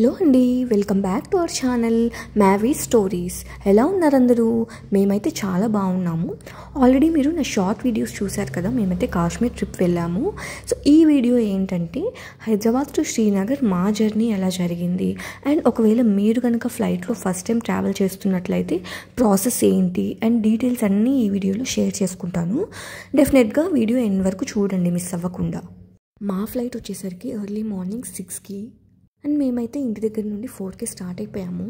Hello అండి, welcome back to our channel Mavy stories. ఎలా ఉన్నారు అందరూ? మేమైతే చాలా బాగున్నాము. ఆల్రెడీ మీరు నా షార్ట్ వీడియోస్ చూశారు కదా. మేమైతే కాశ్మీర్ ట్రిప్ వెళ్ళాము. సో ఈ వీడియో ఏంటంటే హైదరాబాద్ టు శ్రీనగర్ మా జర్నీ ఎలా జరిగింది, అండ్ ఒకవేళ మీరు కనుక ఫ్లైట్లో ఫస్ట్ టైం ట్రావెల్ చేస్తున్నట్లయితే ప్రాసెస్ ఏంటి అండ్ డీటెయిల్స్ అన్నీ ఈ వీడియోలో షేర్ చేసుకుంటాను. డెఫినెట్గా వీడియో ఎండ్ వరకు చూడండి, మిస్ అవ్వకుండా. మా ఫ్లైట్ వచ్చేసరికి ఎర్లీ మార్నింగ్ 6కి అండ్ మేమైతే ఇంటి దగ్గర నుండి 4కి స్టార్ట్ అయిపోయాము.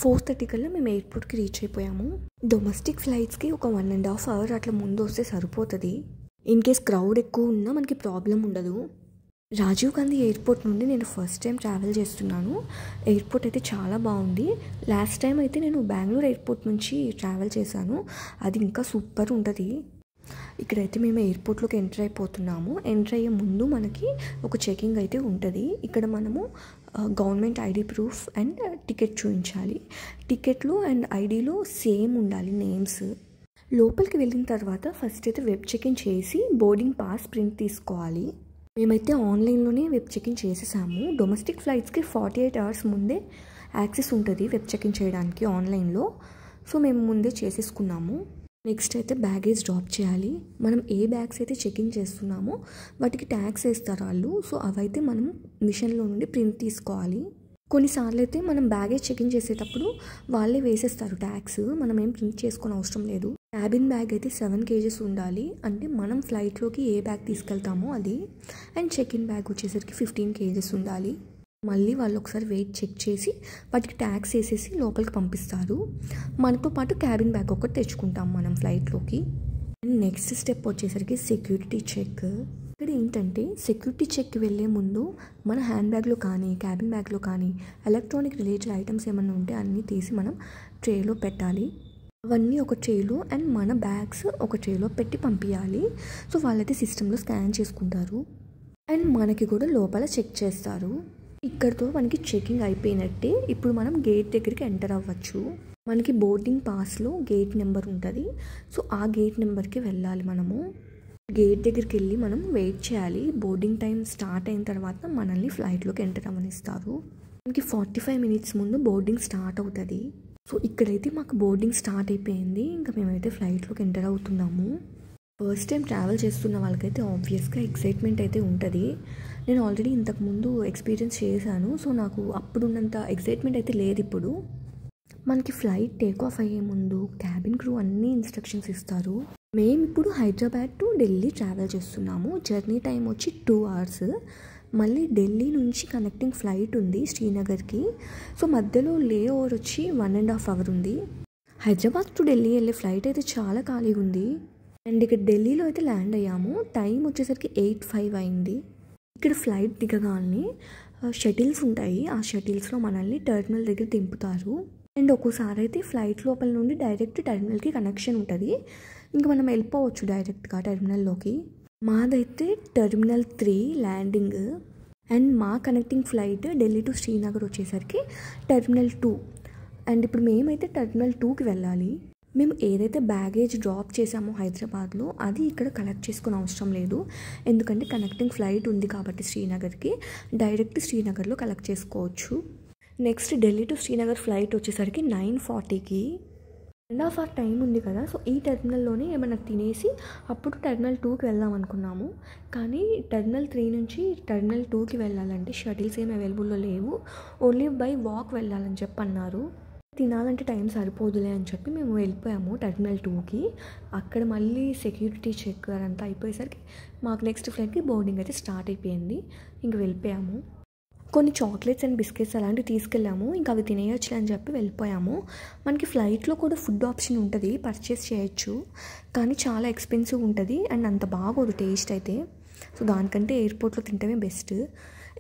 4:30 కల్లా మేము ఎయిర్పోర్ట్కి రీచ్ అయిపోయాము. డొమెస్టిక్ ఫ్లైట్స్కి ఒక 1.5 అవర్ అట్లా ముందు వస్తే సరిపోతుంది. ఇన్ కేస్ క్రౌడ్ ఎక్కువ ఉన్నా మనకి ప్రాబ్లం ఉండదు. రాజీవ్ గాంధీ ఎయిర్పోర్ట్ నుండి నేను ఫస్ట్ టైం ట్రావెల్ చేస్తున్నాను. ఎయిర్పోర్ట్ అయితే చాలా బాగుంది. లాస్ట్ టైం అయితే నేను బెంగళూరు ఎయిర్పోర్ట్ నుంచి ట్రావెల్ చేశాను. అది ఇంకా సూపర్ ఉంటుంది. ఇక్కడైతే మేము ఎయిర్పోర్ట్లోకి ఎంటర్ అయిపోతున్నాము. ఎంటర్ అయ్యే ముందు మనకి ఒక చెకింగ్ అయితే ఉంటుంది. ఇక్కడ మనము government ID proof and ticket చూపించాలి. టికెట్లో అండ్ ఐడిలో సేమ్ ఉండాలి నేమ్స్. లోపలికి వెళ్ళిన తర్వాత ఫస్ట్ అయితే వెబ్ చెకింగ్ చేసి బోర్డింగ్ పాస్ ప్రింట్ తీసుకోవాలి. మేమైతే ఆన్లైన్లోనే వెబ్ చెకింగ్ చేసేసాము. డొమెస్టిక్ ఫ్లైట్స్కి 48 అవర్స్ ముందే యాక్సెస్ ఉంటుంది వెబ్ చెకింగ్ చేయడానికి ఆన్లైన్లో. సో మేము ముందే చేసేసుకున్నాము. నెక్స్ట్ అయితే బ్యాగేజ్ డ్రాప్ చేయాలి. మనం ఏ బ్యాగ్స్ అయితే చెకింగ్ చేస్తున్నామో వాటికి ట్యాగ్స్ వేస్తారు వాళ్ళు. సో అవైతే మనం మిషన్లో నుండి ప్రింట్ తీసుకోవాలి. కొన్నిసార్లు అయితే మనం బ్యాగేజ్ చెకింగ్ చేసేటప్పుడు వాళ్ళే వేసేస్తారు ట్యాగ్స్. మనం ఏం ప్రింట్ చేసుకొని అవసరం లేదు. క్యాబిన్ బ్యాగ్ అయితే 7 kgs ఉండాలి. అంటే మనం ఫ్లైట్లోకి ఏ బ్యాగ్ తీసుకెళ్తామో అది. అండ్ చెకిన్ బ్యాగ్ వచ్చేసరికి 15 kgs ఉండాలి. మళ్ళీ వాళ్ళు ఒకసారి వెయిట్ చెక్ చేసి వాటికి ట్యాగ్స్ వేసేసి లోపలికి పంపిస్తారు. మనతో పాటు క్యాబిన్ బ్యాగ్ ఒకటి తెచ్చుకుంటాం మనం ఫ్లైట్లోకి. అండ్ నెక్స్ట్ స్టెప్ వచ్చేసరికి సెక్యూరిటీ చెక్. ఇక్కడ ఏంటంటే సెక్యూరిటీ చెక్కి వెళ్ళే ముందు మన హ్యాండ్ బ్యాగ్లో కానీ క్యాబిన్ బ్యాగ్లో కానీ ఎలక్ట్రానిక్ రిలేటెడ్ ఐటమ్స్ ఏమైనా ఉంటే అన్నీ తీసి మనం ట్రేలో పెట్టాలి. అవన్నీ ఒక ట్రేలో అండ్ మన బ్యాగ్స్ ఒక ట్రేలో పెట్టి పంపించాలి. సో వాళ్ళైతే సిస్టంలో స్కాన్ చేసుకుంటారు అండ్ మనకి కూడా లోపల చెక్ చేస్తారు. ఇక్కడితో మనకి చెకింగ్ అయిపోయినట్టే. ఇప్పుడు మనం గేట్ దగ్గరికి ఎంటర్ అవ్వచ్చు. మనకి బోర్డింగ్ పాస్లో గేట్ నెంబర్ ఉంటుంది. సో ఆ గేట్ నెంబర్కి వెళ్ళాలి. మనము గేట్ దగ్గరికి వెళ్ళి మనం వెయిట్ చేయాలి. బోర్డింగ్ టైం స్టార్ట్ అయిన తర్వాత మనల్ని ఫ్లైట్లోకి ఎంటర్ అవ్వనిస్తారు. మనకి 45 minutes ముందు బోర్డింగ్ స్టార్ట్ అవుతుంది. సో ఇక్కడైతే మాకు బోర్డింగ్ స్టార్ట్ అయిపోయింది. ఇంకా మేమైతే ఫ్లైట్లోకి ఎంటర్ అవుతున్నాము. ఫస్ట్ టైం ట్రావెల్ చేస్తున్న వాళ్ళకైతే ఆబ్వియస్గా ఎక్సైట్మెంట్ అయితే ఉంటుంది. నేను ఆల్రెడీ ఇంతకుముందు ఎక్స్పీరియన్స్ చేశాను. సో నాకు అప్పుడున్నంత ఎక్సైట్మెంట్ అయితే లేదు ఇప్పుడు. మనకి ఫ్లైట్ టేక్ ఆఫ్ అయ్యే ముందు క్యాబిన్ క్రూ అన్ని ఇన్స్ట్రక్షన్స్ ఇస్తారు. మేము ఇప్పుడు హైదరాబాద్ టు ఢిల్లీ ట్రావెల్ చేస్తున్నాము. జర్నీ టైం వచ్చి 2 hours. మళ్ళీ ఢిల్లీ నుంచి కనెక్టింగ్ ఫ్లైట్ ఉంది శ్రీనగర్కి. సో మధ్యలో లే ఓవర్ వచ్చి 1.5 hour ఉంది. హైదరాబాద్ టు ఢిల్లీ వెళ్ళే ఫ్లైట్ అయితే చాలా ఖాళీగా ఉంది. అండ్ ఇక్కడ ఢిల్లీలో అయితే ల్యాండ్ అయ్యాము. టైం వచ్చేసరికి 8:05 అయింది. ఇక్కడ ఫ్లైట్ దిగగానే షటిల్స్ ఉంటాయి. ఆ షటిల్స్లో మనల్ని టెర్మినల్ దగ్గర దింపుతారు. అండ్ ఒక్కోసారి అయితే ఫ్లైట్ లోపల నుండి డైరెక్ట్ టెర్మినల్కి కనెక్షన్ ఉంటుంది. ఇంకా మనం వెళ్ళిపోవచ్చు డైరెక్ట్గా టెర్మినల్లోకి. మాదైతే టెర్మినల్ 3 ల్యాండింగ్. అండ్ మా connecting flight Delhi to Srinagar వచ్చేసరికి టెర్మినల్ 2. అండ్ ఇప్పుడు మేమైతే టెర్మినల్ 2కి వెళ్ళాలి. మేము ఏదైతే బ్యాగేజ్ డ్రాప్ చేసామో హైదరాబాద్లో అది ఇక్కడ కలెక్ట్ చేసుకునే అవసరం లేదు. ఎందుకంటే కనెక్టింగ్ ఫ్లైట్ ఉంది కాబట్టి శ్రీనగర్కి డైరెక్ట్ శ్రీనగర్లో కలెక్ట్ చేసుకోవచ్చు. Next Delhi to Srinagar flight వచ్చేసరికి 9:40కి. 1.5 hour టైం ఉంది కదా. సో ఈ టెర్మినల్లోనే ఏమైనా తినేసి అప్పుడు టెర్మినల్ 2కి వెళ్దాం అనుకున్నాము. కానీ టెర్మినల్ 3 నుంచి టెర్మినల్ 2కి వెళ్ళాలంటే షటిల్స్ ఏమి అవైలబుల్లో లేవు. ఓన్లీ బై వాక్ వెళ్ళాలని చెప్పి అన్నారు. తినాలంటే టైం సరిపోదులే అని చెప్పి మేము వెళ్ళిపోయాము టెర్మినల్ 2కి. అక్కడ మళ్ళీ సెక్యూరిటీ చెక్ అదంతా అయిపోయేసరికి మాకు నెక్స్ట్ ఫ్లైట్కి బోర్డింగ్ అయితే స్టార్ట్ అయిపోయింది. ఇంక వెళ్ళిపోయాము. కొన్ని చాక్లెట్స్ అండ్ బిస్కెట్స్ అలాంటివి తీసుకెళ్ళాము. ఇంకా అవి తినేయచ్చు అని చెప్పి వెళ్ళిపోయాము. మనకి ఫ్లైట్లో కూడా ఫుడ్ ఆప్షన్ ఉంటుంది, పర్చేస్ చేయొచ్చు. కానీ చాలా ఎక్స్పెన్సివ్ ఉంటుంది అండ్ అంత బాగోదు టేస్ట్ అయితే. సో దానికంటే ఎయిర్పోర్ట్లో తింటమే బెస్ట్.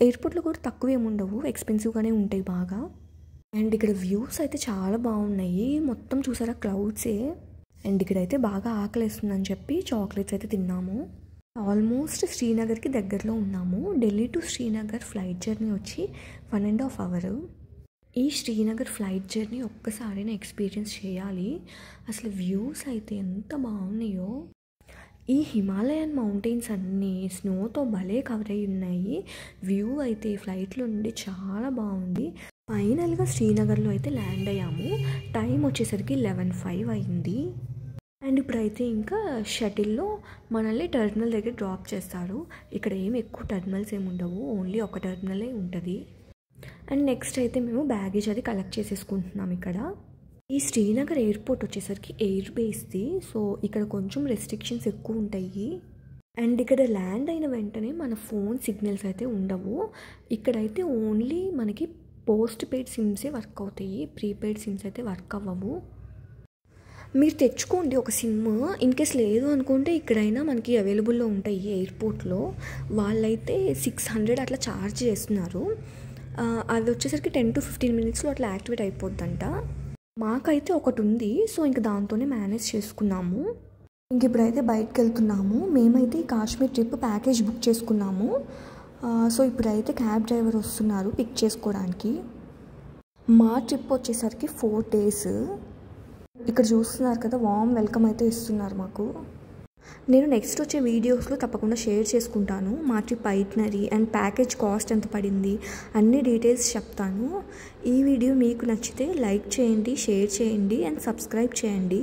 ఎయిర్పోర్ట్లో కూడా తక్కువ ఏమి ఉండవు, ఎక్స్పెన్సివ్గానే ఉంటాయి బాగా. అండ్ ఇక్కడ వ్యూస్ అయితే చాలా బాగున్నాయి. మొత్తం చూసారా క్లౌడ్సే. అండ్ ఇక్కడైతే బాగా ఆకలిస్తుందని చెప్పి చాక్లెట్స్ అయితే తిన్నాము. ఆల్మోస్ట్ శ్రీనగర్కి దగ్గరలో ఉన్నాము. Delhi to Srinagar flight journey వచ్చి 1.5 hour. ఈ శ్రీనగర్ ఫ్లైట్ జర్నీ ఒక్కసారైనా ఎక్స్పీరియన్స్ చేయాలి. అసలు వ్యూస్ అయితే ఎంత బాగున్నాయో. ఈ హిమాలయన్ మౌంటైన్స్ అన్నీ స్నోతో భలే కవర్ అయి ఉన్నాయి. వ్యూ అయితే ఫ్లైట్లో నుండి చాలా బాగుంది. ఫైనల్గా శ్రీనగర్లో అయితే ల్యాండ్ అయ్యాము. టైం వచ్చేసరికి 11:05 అయింది. అండ్ ఇప్పుడైతే ఇంకా షటిల్లో మనల్ని టెర్మినల్ దగ్గర డ్రాప్ చేస్తారు. ఇక్కడ ఏమి ఎక్కువ టెర్మినల్స్ ఏమి ఉండవు, ఓన్లీ ఒక టెర్మినలే ఉంటుంది. అండ్ నెక్స్ట్ అయితే మేము బ్యాగేజ్ అది కలెక్ట్ చేసేసుకుంటున్నాం. ఇక్కడ ఈ శ్రీనగర్ ఎయిర్పోర్ట్ వచ్చేసరికి ఎయిర్ బేస్ది, సో ఇక్కడ కొంచెం రెస్ట్రిక్షన్స్ ఎక్కువ ఉంటాయి. అండ్ ఇక్కడ ల్యాండ్ అయిన వెంటనే మన ఫోన్ సిగ్నల్స్ అయితే ఉండవు. ఇక్కడైతే ఓన్లీ మనకి పోస్ట్ పెయిడ్ సిమ్సే వర్క్ అవుతాయి, ప్రీపెయిడ్ సిమ్స్ అయితే వర్క్ అవ్వవు. మీరు తెచ్చుకోండి ఒక సిమ్, ఇన్ కేస్ లేదు అనుకుంటే ఇక్కడైనా మనకి అవైలబుల్లో ఉంటాయి ఎయిర్పోర్ట్లో. వాళ్ళైతే 600 అట్లా ఛార్జ్ చేస్తున్నారు. అది వచ్చేసరికి 10 to 15 minutesలో అట్లా యాక్టివేట్ అయిపోద్దంట. మాకైతే ఒకటి ఉంది, సో ఇంక దాంతోనే మేనేజ్ చేసుకున్నాము. ఇంక ఇప్పుడైతే బయటకు వెళ్తున్నాము. మేమైతే కాశ్మీర్ ట్రిప్ ప్యాకేజ్ బుక్ చేసుకున్నాము. సో ఇప్పుడైతే క్యాబ్ డ్రైవర్ వస్తున్నారు పిక్ చేసుకోవడానికి. మా ట్రిప్ వచ్చేసరికి 4 days. ఇక్కడ చూస్తున్నారు కదా, వామ్ వెల్కమ్ అయితే ఇస్తున్నారు మాకు. నేను నెక్స్ట్ వచ్చే వీడియోస్లో తప్పకుండా షేర్ చేసుకుంటాను. మా trip itinerary and package cost ఎంత పడింది అన్ని డీటెయిల్స్ చెప్తాను. ఈ వీడియో మీకు నచ్చితే లైక్ చేయండి, షేర్ చేయండి అండ్ సబ్స్క్రైబ్ చేయండి.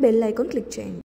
బెల్ ఐకాన్ క్లిక్ చేయండి.